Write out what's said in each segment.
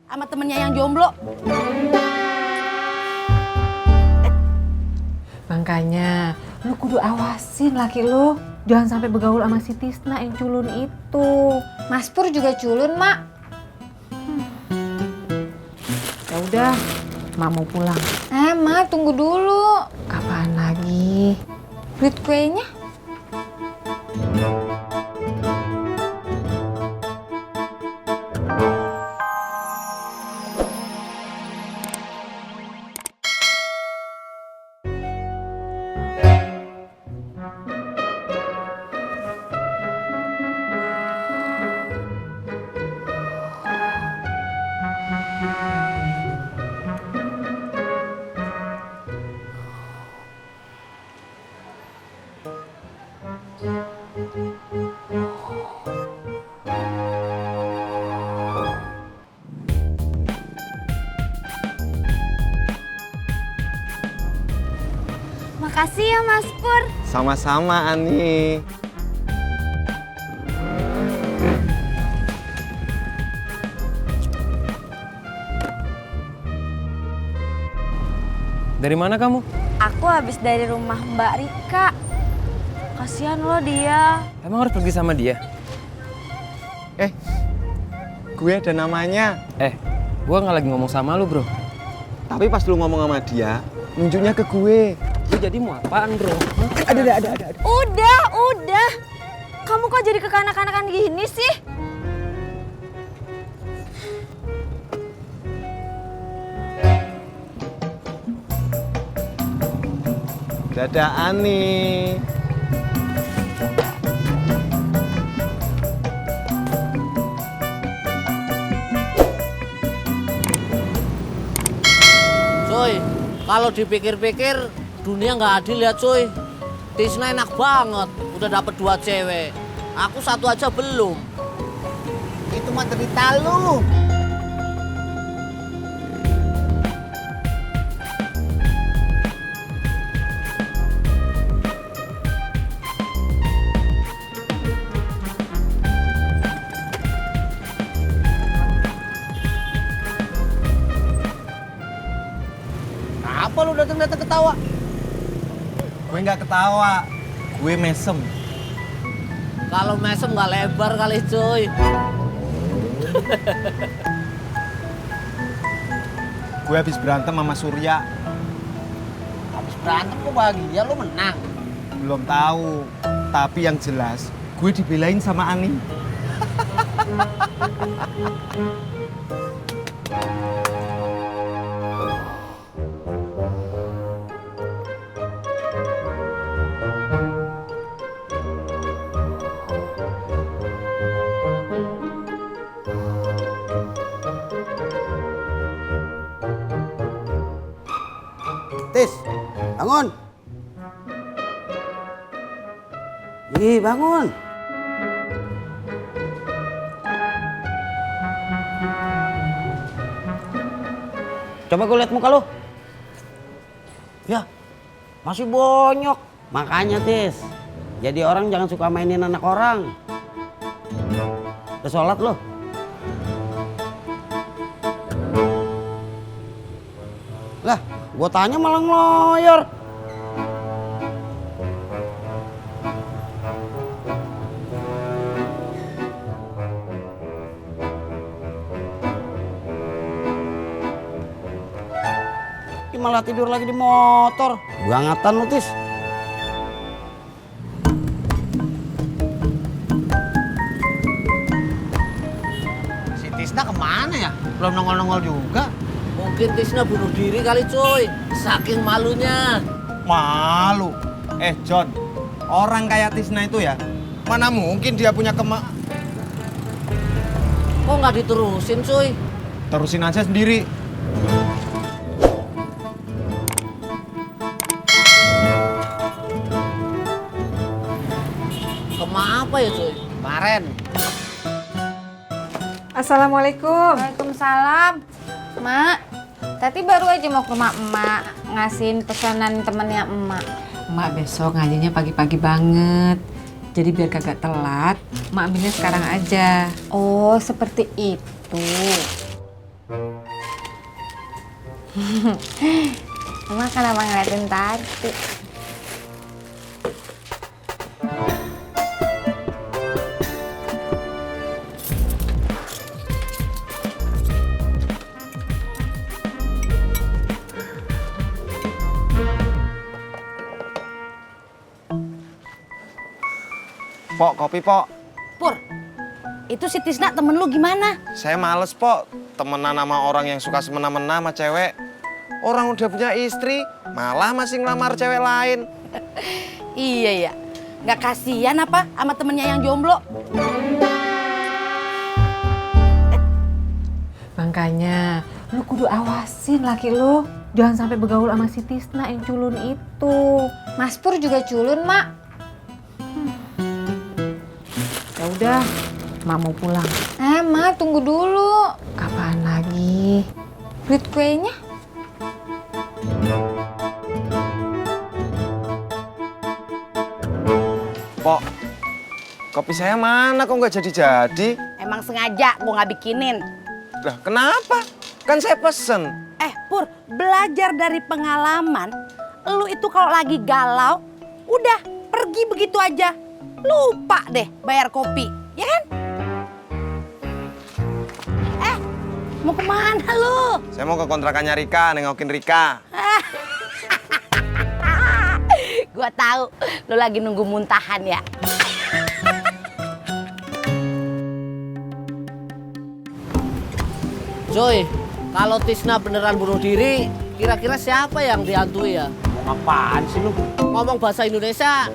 sama temennya yang jomblo. Makanya lu kudu awasin laki lu. Jangan sampai bergaul sama si Tisna yang culun itu. Mas Pur juga culun, Mak. Ya udah, Mak mau pulang. Mak, tunggu dulu. Kapan lagi? Duit kuenya. Makasih ya Mas Pur. Sama-sama, Ani. Dari mana kamu? Aku habis dari rumah Mbak Rika. Kasihan loh dia. Emang harus pergi sama dia? Gue ada namanya. Gua nggak lagi ngomong sama lu, bro. Tapi pas lu ngomong sama dia, nunjuknya ke gue. Lu jadi mau apaan, bro? Ada. Udah. Kamu kok jadi kekanak-kanakan gini sih? Dadah, Ani. Cuy, kalau dipikir-pikir dunia nggak adil ya cuy. Tisna enak banget, udah dapet 2 cewek. Aku 1 aja belum. Itu mah derita lu. Apa lu datang-datang ketawa? Gue nggak ketawa. Gue mesem. Kalau mesem nggak lebar kali cuy. Gue habis berantem sama Surya. Habis berantem kok bahagia lu menang. Belum tahu. Tapi yang jelas, gue dibelain sama Ani. Tis, bangun. Ih, bangun. Coba gue liat muka lu. Ya, masih bonyok. Makanya, Tis, jadi orang jangan suka mainin anak orang. Udah sholat lu? Lah, gua tanya malah ngeloyor. Ih, malah tidur lagi di motor. Bangetan lu, Tis. Si Tisna kemana ya? Belum nongol-nongol juga. Mungkin Tisna bunuh diri kali cuy, saking malunya. Malu. John, orang kayak Tisna itu ya, mana mungkin dia punya Kok nggak diterusin cuy? Terusin aja sendiri. Apa ya cuy? Kemarin. Assalamualaikum. Waalaikumsalam. Mak, Tati baru aja mau ke rumah emak ngasihin pesanan temennya emak. Emak besok ngajinya pagi-pagi banget. Jadi biar kagak telat, emak ambilnya sekarang aja. Oh, seperti itu. Emang kenapa ngeliatin tadi? Pok, kopi, Pok. Pur, itu si Tisna temen lu gimana? Saya males, Pok. Temenan sama orang yang suka semena-mena sama cewek. Orang udah punya istri, malah masih ngelamar cewek lain. Iya ya, nggak kasihan apa sama temennya yang jomblo? Makanya lu kudu awasin laki lu. Jangan sampai bergaul sama si Tisna yang culun itu. Mas Pur juga culun, Mak. Ya udah, Mak mau pulang. Mak, tunggu dulu. Kapan lagi? Duit kuenya? Pok, kopi saya mana kok nggak jadi-jadi? Emang sengaja gua nggak bikinin. Lah, kenapa? Kan saya pesen. Pur, belajar dari pengalaman, lu itu kalau lagi galau, udah pergi begitu aja. Lupa deh bayar kopi, ya kan? Mau kemana lu? Saya mau ke kontrakannya Rika, nengokin Rika. Gua tahu lu lagi nunggu muntahan ya. Cuy, kalau Tisna beneran bunuh diri, kira-kira siapa yang dihantui ya? Apaan sih lu? Ngomong bahasa Indonesia.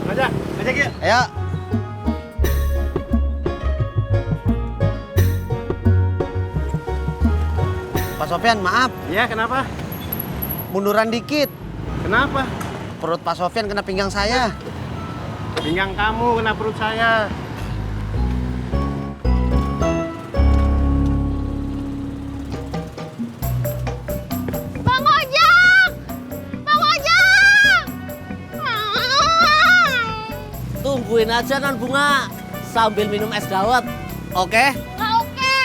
Ngajak yuk. Ayo. Pak Sofyan, maaf. Iya, kenapa? Munduran dikit. Kenapa? Perut Pak Sofyan kena pinggang saya. Pinggang kamu kena perut saya. Bang Ojak! Bang Ojak! Tungguin aja non bunga sambil minum es dawet. Oke? Nggak oke.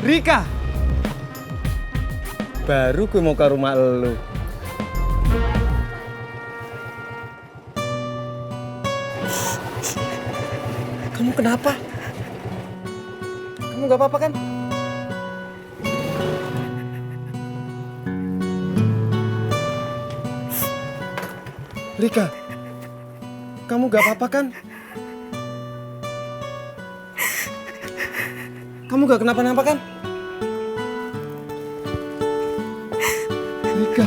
Rika! Baru gue mau ke rumah lu. Kamu kenapa? Kamu gak apa-apa kan? Rika, kamu gak apa-apa kan? Kamu gak kenapa-napa kan? Rika.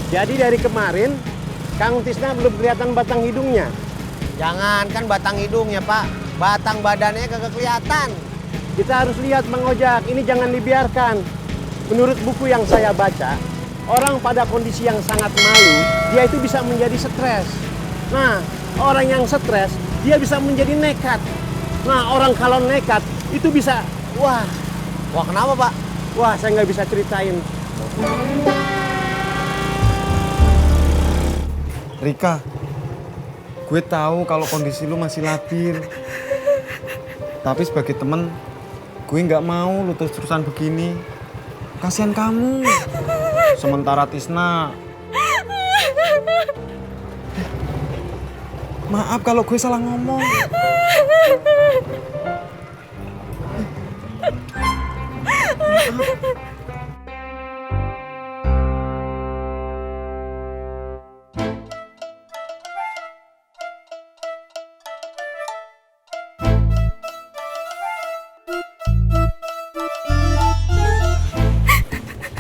Jadi dari kemarin, Kang Tisna belum kelihatan batang hidungnya. Jangan kan batang hidungnya, Pak. Batang badannya kagak kelihatan. Kita harus lihat Bang Ojak, ini jangan dibiarkan. Menurut buku yang saya baca, orang pada kondisi yang sangat malu, dia itu bisa menjadi stres. Nah, orang yang stres, dia bisa menjadi nekat. Nah, orang kalau nekat, itu bisa, wah, Kenapa, Pak? wah saya nggak bisa ceritain. Rika, gue tahu kalau kondisi lu masih labil. Tapi sebagai temen, gue nggak mau lu terus-terusan begini. Kasihan kamu. Sementara Tisna... Maaf kalau gue salah ngomong.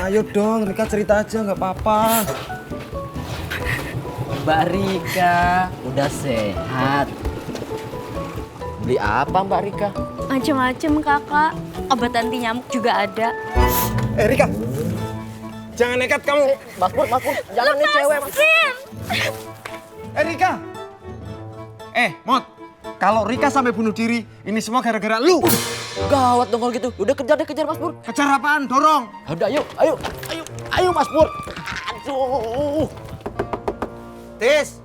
Ayo dong, Rika cerita aja, nggak apa-apa. Mbak Rika udah sehat. Beli apa Mbak Rika? Macem-macem kakak, obat anti nyamuk juga ada. Rika, jangan nekat kamu. Mas Pur, jangan nih cewek Mas. Rika, Mot, kalau Rika sampai bunuh diri, ini semua gara-gara lu. Gawat dong kalau gitu. Udah kejar deh, kejar Mas Pur. Kejar apaan? Dorong. Udah, ayo Mas Pur. Aduh. Tis!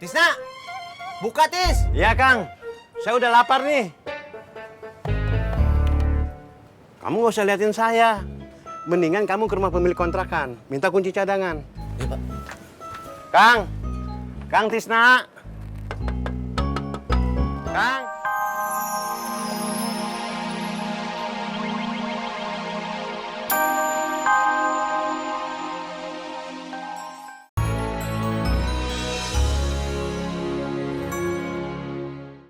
Tisna! Buka, Tis! Iya, Kang. Saya udah lapar nih. Kamu gak usah liatin saya. Mendingan kamu ke rumah pemilik kontrakan. Minta kunci cadangan. Iya, Pak. Kang! Kang Tisna! Kang!